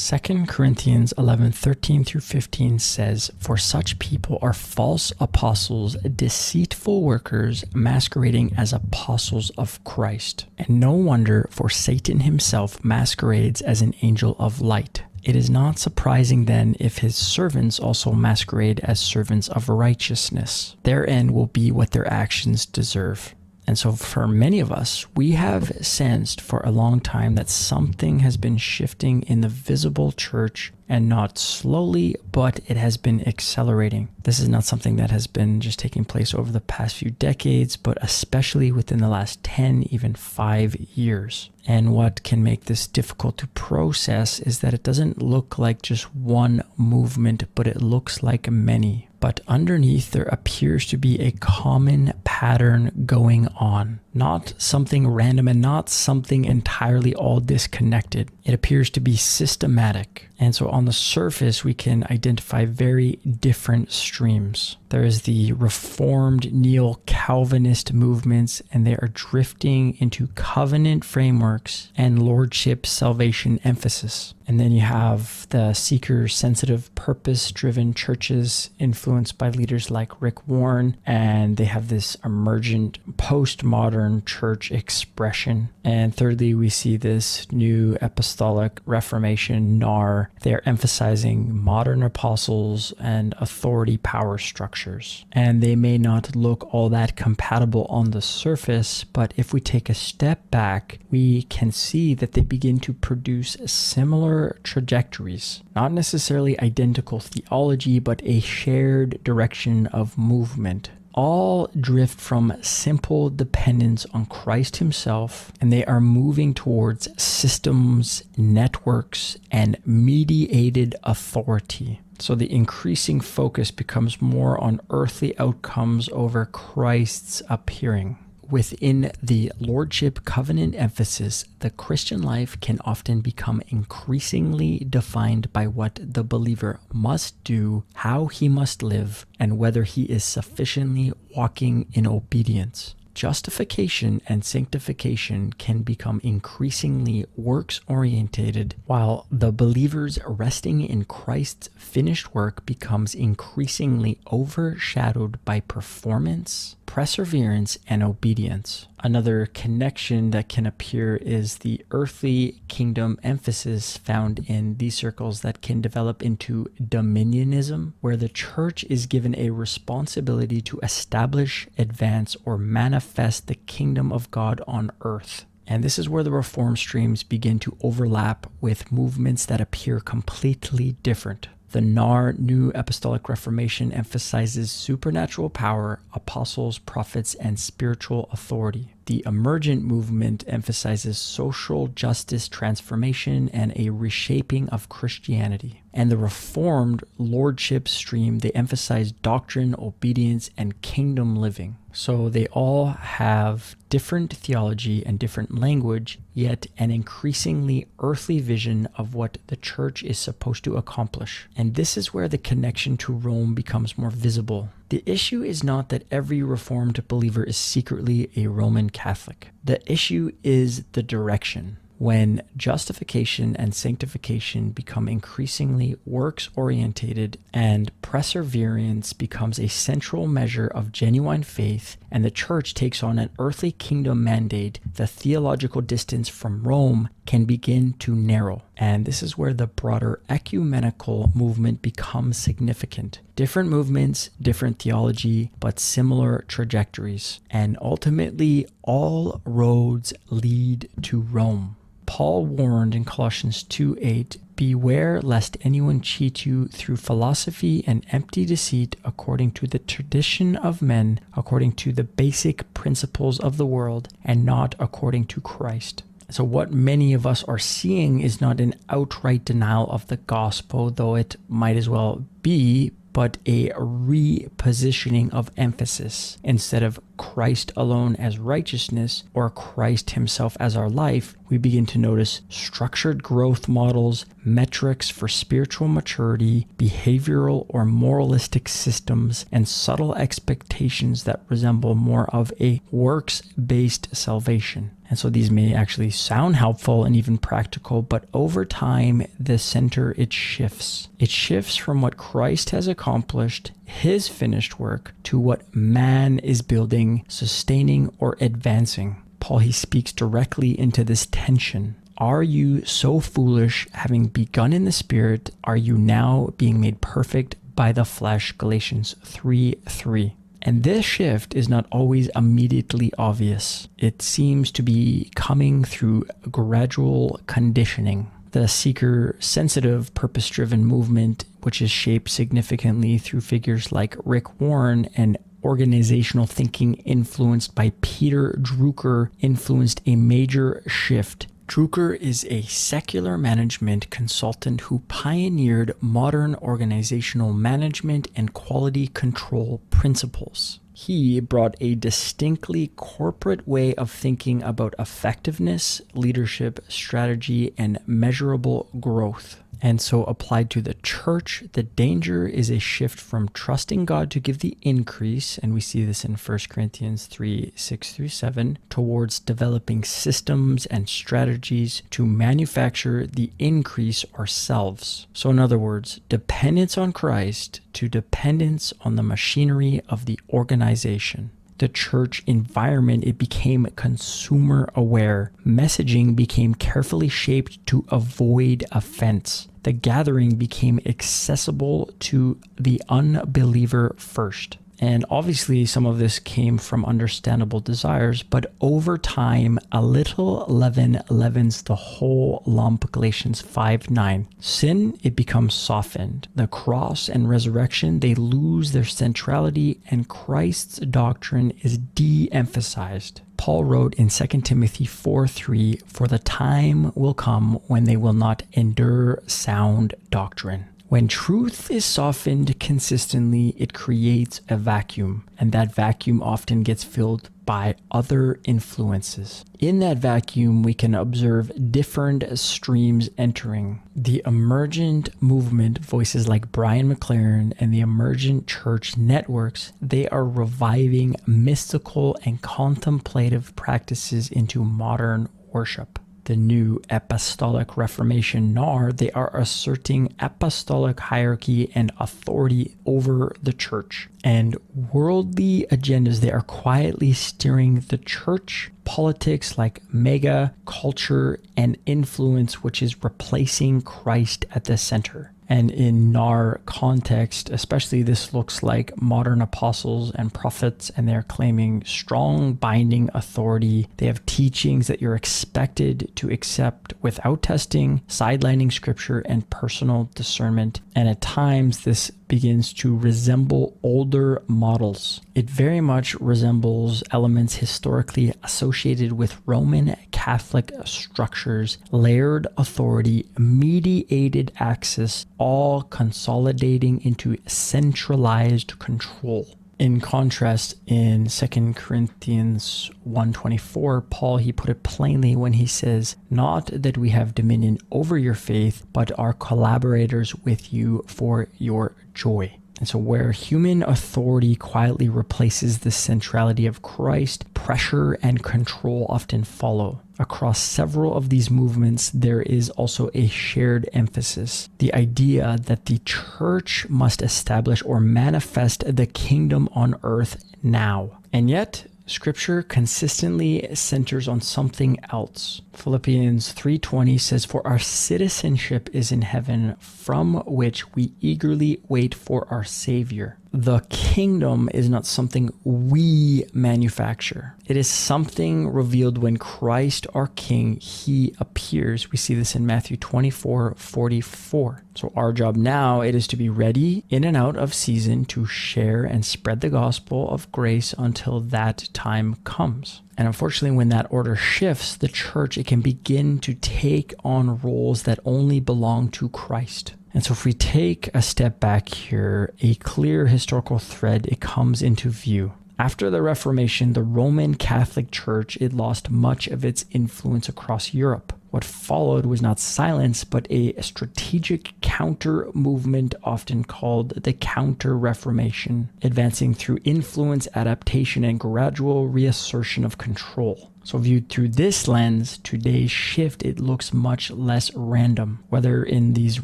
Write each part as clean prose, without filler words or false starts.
2 Corinthians 11:13 through 15 says, "For such people are false apostles, deceitful workers, masquerading as apostles of Christ. And no wonder, for Satan himself masquerades as an angel of light. It is not surprising then if his servants also masquerade as servants of righteousness. Their end will be what their actions deserve." And so for many of us, we have sensed for a long time that something has been shifting in the visible church, and not slowly, but it has been accelerating. This is not something that has been just taking place over the past few decades, but especially within the last 10, even 5 years. And what can make this difficult to process is that it doesn't look like just one movement, but it looks like many. But underneath, there appears to be a common pattern going on. Not something random and not something entirely all disconnected. It appears to be systematic. And so on the surface, we can identify very different streams. There is the Reformed neo-Calvinist movements, and they are drifting into covenant frameworks and lordship salvation emphasis. And then you have the seeker-sensitive, purpose-driven churches influenced by leaders like Rick Warren, and they have this emergent postmodern church expression. And thirdly, we see this new Apostolic Reformation, NAR. They're emphasizing modern apostles and authority power structures. And they may not look all that compatible on the surface, but if we take a step back, we can see that they begin to produce similar trajectories. Not necessarily identical theology, but a shared direction of movement. All drift from simple dependence on Christ himself, and they are moving towards systems, networks, and mediated authority. So the increasing focus becomes more on earthly outcomes over Christ's appearing. Within the lordship covenant emphasis, the Christian life can often become increasingly defined by what the believer must do, how he must live, and whether he is sufficiently walking in obedience. Justification and sanctification can become increasingly works-orientated, while the believer's resting in Christ's finished work becomes increasingly overshadowed by performance, perseverance, and obedience. Another connection that can appear is the earthly kingdom emphasis found in these circles that can develop into dominionism, where the church is given a responsibility to establish, advance, or manifest the kingdom of God on earth. And this is where the reform streams begin to overlap with movements that appear completely different. The NAR, New Apostolic Reformation, emphasizes supernatural power, apostles, prophets, and spiritual authority. The Emergent movement emphasizes social justice transformation and a reshaping of Christianity. And the Reformed lordship stream, they emphasize doctrine, obedience, and kingdom living. So they all have different theology and different language, yet an increasingly earthly vision of what the church is supposed to accomplish. And this is where the connection to Rome becomes more visible. The issue is not that every Reformed believer is secretly a Roman Catholic. The issue is the direction. When justification and sanctification become increasingly works-orientated and perseverance becomes a central measure of genuine faith, and the church takes on an earthly kingdom mandate, the theological distance from Rome can begin to narrow. And this is where the broader ecumenical movement becomes significant. Different movements, different theology, but similar trajectories. And ultimately, all roads lead to Rome. Paul warned in Colossians 2:8, "Beware lest anyone cheat you through philosophy and empty deceit, according to the tradition of men, according to the basic principles of the world, and not according to Christ." So what many of us are seeing is not an outright denial of the gospel, though it might as well be, but a repositioning of emphasis. Instead of Christ alone as righteousness or Christ himself as our life, we begin to notice structured growth models, metrics for spiritual maturity, behavioral or moralistic systems, and subtle expectations that resemble more of a works-based salvation. And so these may actually sound helpful and even practical, but over time, the center, it shifts. It shifts from what Christ has accomplished, his finished work, to what man is building, sustaining, or advancing. Paul, he speaks directly into this tension. Are you so foolish, having begun in the Spirit, are you now being made perfect by the flesh? Galatians 3:3. And this shift is not always immediately obvious. It seems to be coming through gradual conditioning. The seeker-sensitive, purpose-driven movement, which is shaped significantly through figures like Rick Warren, and organizational thinking influenced by Peter Drucker, influenced a major shift. Drucker is a secular management consultant who pioneered modern organizational management and quality control principles. He brought a distinctly corporate way of thinking about effectiveness, leadership, strategy, and measurable growth. And so applied to the church, the danger is a shift from trusting God to give the increase, and we see this in 1 Corinthians 3:6-7, towards developing systems and strategies to manufacture the increase ourselves. So in other words, dependence on Christ to dependence on the machinery of the organization. The church environment, it became consumer aware. Messaging became carefully shaped to avoid offense. The gathering became accessible to the unbeliever first. And obviously some of this came from understandable desires, but over time, a little leaven leavens the whole lump, Galatians 5:9. Sin, it becomes softened. The cross and resurrection, they lose their centrality, and Christ's doctrine is de-emphasized. Paul wrote in 2 Timothy 4:3, "For the time will come when they will not endure sound doctrine." When truth is softened consistently, it creates a vacuum, and that vacuum often gets filled by other influences. In that vacuum, we can observe different streams entering. The emergent movement, voices like Brian McLaren and the emergent church networks, they are reviving mystical and contemplative practices into modern worship. The new Apostolic Reformation, NAR, they are asserting apostolic hierarchy and authority over the church. And worldly agendas, they are quietly steering the church. Politics like mega culture and influence, which is replacing Christ at the center. And in NAR context, especially, this looks like modern apostles and prophets, and they're claiming strong binding authority. They have teachings that you're expected to accept without testing, sidelining scripture and personal discernment. And at times, this begins to resemble older models. It very much resembles elements historically associated with Roman Catholic structures, layered authority, mediated access, all consolidating into centralized control. In contrast, in 2 Corinthians 1:24, Paul, he put it plainly when he says, "Not that we have dominion over your faith, but are collaborators with you for your joy." And so where human authority quietly replaces the centrality of Christ, pressure and control often follow. Across several of these movements, there is also a shared emphasis. The idea that the church must establish or manifest the kingdom on earth now. And yet, Scripture consistently centers on something else. Philippians 3:20 says, "For our citizenship is in heaven, from which we eagerly wait for our Savior." The kingdom is not something we manufacture. It is something revealed when Christ, our King, he appears. We see this in Matthew 24:44. So our job now, it is to be ready in and out of season to share and spread the gospel of grace until that time comes. And unfortunately, when that order shifts, the church, it can begin to take on roles that only belong to Christ. And so if we take a step back here, a clear historical thread, it comes into view. After the Reformation, the Roman Catholic Church, it lost much of its influence across Europe. What followed was not silence, but a strategic counter movement, often called the Counter Reformation, advancing through influence, adaptation, and gradual reassertion of control. So viewed through this lens, today's shift, it looks much less random. Whether in these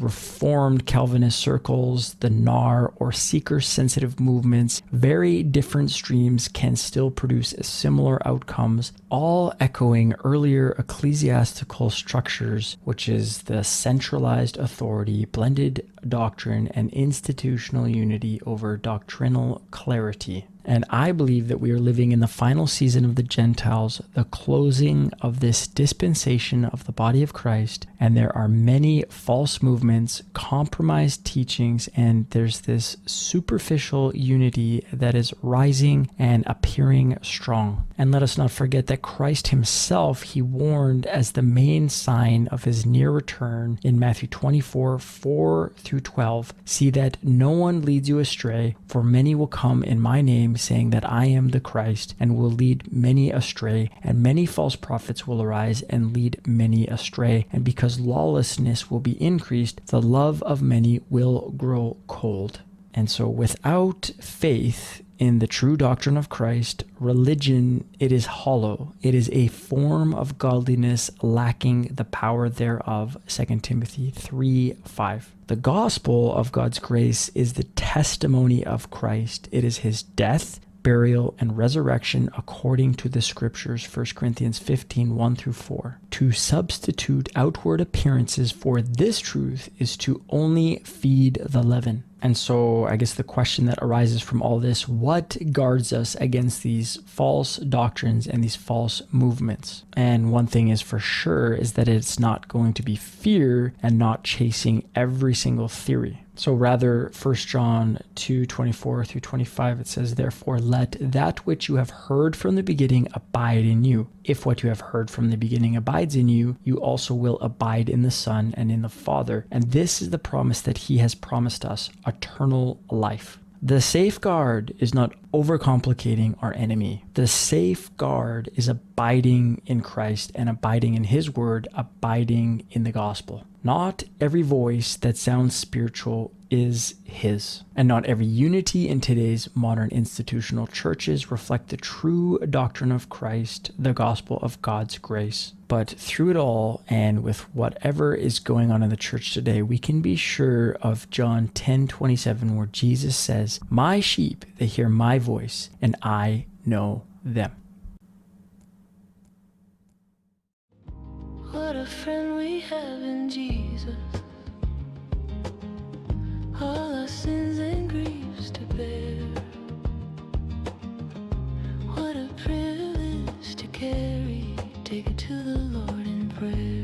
reformed Calvinist circles, the NAR, or seeker-sensitive movements, very different streams can still produce similar outcomes, all echoing earlier ecclesiastical structures, which is the centralized authority, blended doctrine, and institutional unity over doctrinal clarity. And I believe that we are living in the final season of the Gentiles, the closing of this dispensation of the body of Christ. And there are many false movements, compromised teachings, and there's this superficial unity that is rising and appearing strong. And let us not forget that Christ himself, he warned as the main sign of his near return in Matthew 24:4-12, "See that no one leads you astray, for many will come in my name, saying that I am the Christ, and will lead many astray, and many false prophets will arise and lead many astray. And because lawlessness will be increased, the love of many will grow cold." And so without faith in the true doctrine of Christ, religion, it is hollow. It is a form of godliness lacking the power thereof. 2 Timothy 3:5. The gospel of God's grace is the testimony of Christ. It is his death, burial, and resurrection according to the scriptures, 1 Corinthians 15:1-4. To substitute outward appearances for this truth is to only feed the leaven. And so I guess the question that arises from all this, what guards us against these false doctrines and these false movements? And one thing is for sure is that it's not going to be fear and not chasing every single theory. So rather, 1 John 2:24-25, it says, "Therefore let that which you have heard from the beginning abide in you. If what you have heard from the beginning abides in you, you also will abide in the Son and in the Father. And this is the promise that he has promised us, eternal life." The safeguard is not overcomplicating our enemy. The safeguard is abiding in Christ and abiding in his word, abiding in the gospel. Not every voice that sounds spiritual is his. And not every unity in today's modern institutional churches reflect the true doctrine of Christ, the gospel of God's grace. But through it all, and with whatever is going on in the church today, we can be sure of John 10:27, where Jesus says, "My sheep, they hear my voice, and I know them." What a friend we have in Jesus, all our sins and griefs to bear. What a privilege to carry, take it to the Lord in prayer.